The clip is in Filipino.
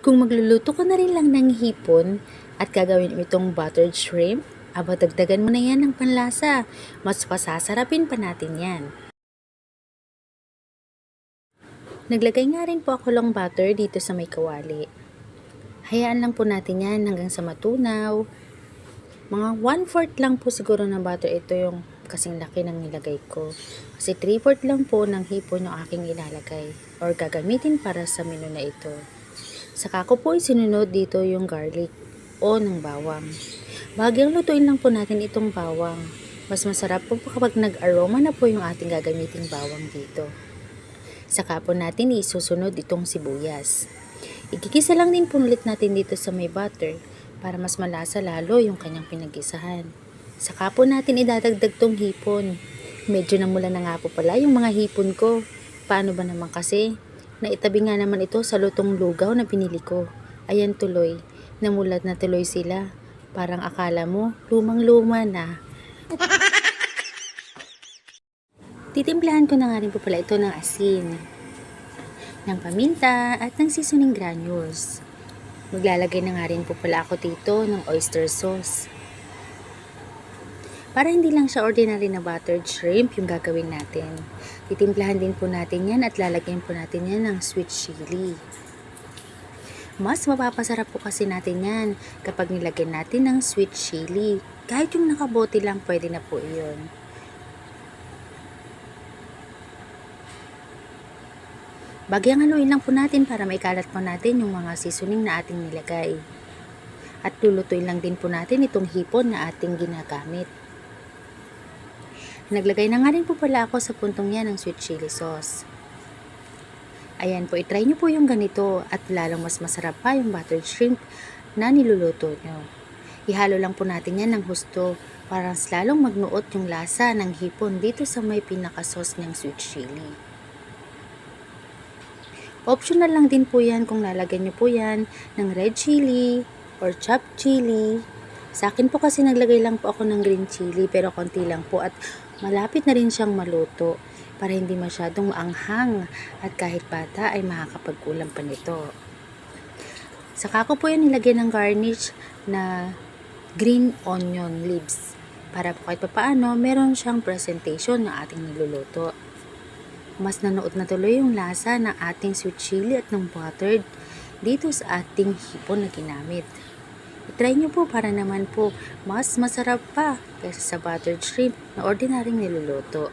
Kung magluluto ka na rin lang ng hipon at gagawin mo itong buttered shrimp, aba dagdagan mo na yan ng panlasa. Mas pasasarapin pa natin yan. Naglagay nga rin po ako ng butter dito sa may kawali. Hayaan lang po natin yan hanggang sa matunaw. Mga 1/4 lang po siguro ng butter ito yung kasing laki ng nilagay ko. Kasi 3/4 lang po ng hipon yung aking ilalagay or gagamitin para sa menu na ito. Saka ko po isinunod dito yung garlic o ng bawang. Bahagyang lutuin lang po natin itong bawang. Mas masarap po kapag nag-aroma na po yung ating gagamiting bawang dito. Saka po natin isusunod itong sibuyas. Igigisa lang din po ulit natin dito sa may butter para mas malasa lalo yung kanyang pinag-gisahan. Saka po natin idadagdag tong hipon. Medyo namula na nga po pala yung mga hipon ko. Paano ba naman kasi? Naitabi nga naman ito sa lutong lugaw na pinili ko. Ayan tuloy, namulat na tuloy sila. Parang akala mo, lumang-luma na. Titimplahan ko na nga rin po pala ito ng asin, ng paminta at ng seasoning granules. Maglalagay na nga rin po pala ako dito ng oyster sauce. Para hindi lang siya ordinary na buttered shrimp yung gagawin natin. Titimplahan din po natin yan at lalagyan po natin yan ng sweet chili. Mas mapapasarap po kasi natin yan kapag nilagyan natin ng sweet chili. Kahit yung nakabote lang pwede na po iyon. Bagyang haluin lang po natin para maikalat po natin yung mga seasoning na ating nilagay. At lulutuin lang din po natin itong hipon na ating ginagamit. Naglagay na nga rin po pala ako sa puntong yan ng sweet chili sauce. Ayan po, itry nyo po yung ganito at lalong mas masarap pa yung buttered shrimp na niluluto nyo. Ihalo lang po natin yan ng husto para lalong magnuot yung lasa ng hipon dito sa may pinaka-sauce ng sweet chili. Optional lang din po yan kung lalagyan nyo po yan ng red chili or chopped chili. Sa akin po kasi naglagay lang po ako ng green chili pero konti lang po at malapit na rin siyang maluto para hindi masyadong maanghang at kahit bata ay makakapagkulang pa nito. Saka ko po yan nilagay ng garnish na green onion leaves para po kahit papaano meron siyang presentation ng ating niluluto. Mas nanuot na tuloy yung lasa ng ating sweet chili at ng buttered dito sa ating hipon na ginamit. I-try nyo po para naman po mas masarap pa kaysa sa buttered shrimp na ordinaryong niluluto.